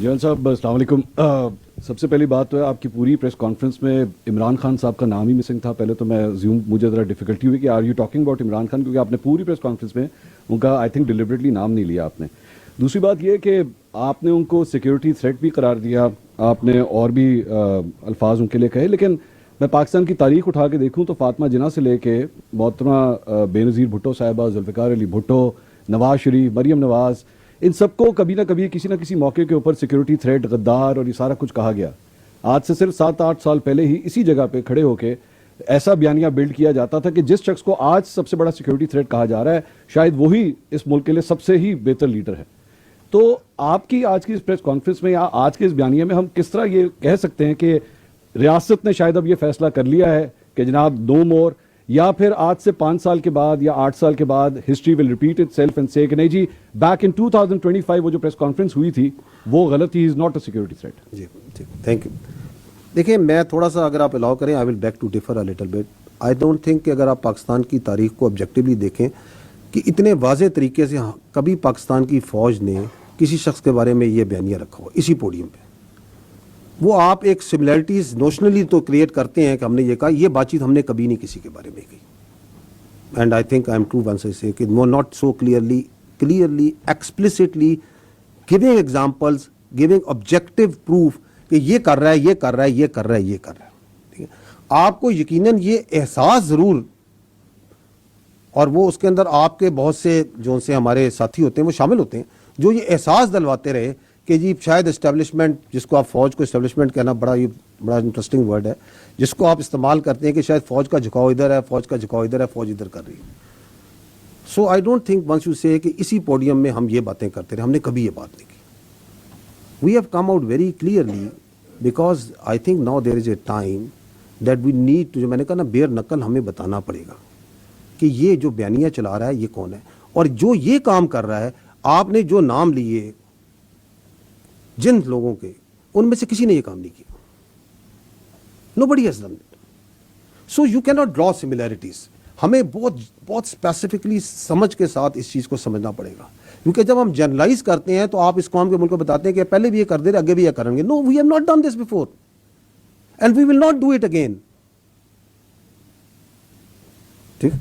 جان صاحب السلام علیکم. سب سے پہلی بات تو ہے آپ کی پوری پریس کانفرنس میں عمران خان صاحب کا نام ہی مسنگ تھا. پہلے تو میں مجھے ذرا ڈیفیکلٹی ہوئی کہ are you talking about Imran Khan, کیونکہ آپ نے پوری پریس کانفرنس میں ان کا آئی تھنک ڈیلیبریٹلی نام نہیں لیا آپ نے. دوسری بات یہ کہ آپ نے ان کو سیکیورٹی تھریٹ بھی قرار دیا, آپ نے اور بھی الفاظ ان کے لیے کہے, لیکن میں پاکستان کی تاریخ اٹھا کے دیکھوں تو فاطمہ جناح سے لے کے محترمہ بے نظیر بھٹو صاحبہ, ذوالفقار علی بھٹو, نواز شریف, مریم نواز, ان سب کو کبھی نہ کبھی کسی نہ کسی موقع کے اوپر سیکیورٹی تھریٹ, غدار اور یہ سارا کچھ کہا گیا. آج سے صرف 7-8 سال پہلے ہی اسی جگہ پہ کھڑے ہو کے ایسا بیانیہ بلڈ کیا جاتا تھا کہ جس شخص کو آج سب سے بڑا سیکیورٹی تھریٹ کہا جا رہا ہے شاید وہی اس ملک کے لیے سب سے ہی بہتر لیڈر ہے. تو آپ کی آج کی اس پریس کانفرنس میں یا آج کے اس بیانیے میں ہم کس طرح یہ کہہ سکتے ہیں کہ ریاست نے شاید اب یہ فیصلہ کر لیا ہے کہ جناب نو مور, یا پھر آج سے 5 سال کے بعد یا 8 سال کے بعد history will repeat it self and سے کہ نہیں جی بیک ان 2025 وہ جو پریس کانفرنس ہوئی تھی وہ غلط تھی, is not a security threat. جی تھینک یو. دیکھیں میں تھوڑا سا اگر آپ الاؤ کریں, I will beg to differ a little bit. I don't think کہ اگر آپ پاکستان کی تاریخ کو آبجیکٹیولی دیکھیں کہ اتنے واضح طریقے سے کبھی پاکستان کی فوج نے کسی شخص کے بارے میں یہ بیانیہ رکھا ہو اسی پوڈیم پہ. وہ آپ ایک سملیرٹیز نوشنلی تو کریٹ کرتے ہیں کہ ہم نے یہ کہا, یہ بات چیت ہم نے کبھی نہیں کسی کے بارے میں کی. And I think I am true once I say کہ not so clearly explicitly giving examples, giving objective proof کہ یہ کر رہا ہے, یہ کر رہا ہے, یہ کر رہا ہے, یہ کر رہا ہے. ٹھیک ہے, آپ کو یقیناً یہ احساس ضرور, اور وہ اس کے اندر آپ کے بہت سے جو سے ہمارے ساتھی ہوتے ہیں وہ شامل ہوتے ہیں جو یہ احساس دلواتے رہے کہ جی شاید اسٹیبلشمنٹ, جس کو آپ فوج کو اسٹیبلشمنٹ کہنا بڑا انٹرسٹنگ ورڈ ہے, جس کو آپ استعمال کرتے ہیں کہ شاید فوج کا جھکاؤ ادھر ہے, فوج کا جھکاؤ ادھر ہے, فوج ادھر کر رہی ہے. So I don't think once you say کہ اسی پوڈیم میں ہم یہ باتیں کرتے رہے, ہم نے کبھی یہ بات نہیں کی. We have come out very clearly because I think now there is a time that we need to, جو میں نے کہا نا بیر نقل, ہمیں بتانا پڑے گا کہ یہ جو بیانیہ چلا رہا ہے یہ کون ہے, اور جو یہ کام کر رہا ہے. آپ نے جو نام لیے جن لوگوں کے, ان میں سے کسی نے یہ کام نہیں کیا. Nobody has done it. So you cannot draw similarities. ہمیں بہت اسپیسیفکلی سمجھ کے ساتھ اس چیز کو سمجھنا پڑے گا, کیونکہ جب ہم جنرلائز کرتے ہیں تو آپ اس قوم کے ملک کو بتاتے ہیں کہ پہلے بھی یہ کر دے رہے, آگے بھی یہ کریں گے. No, we have not done this before and we will not do it again. ٹھیک.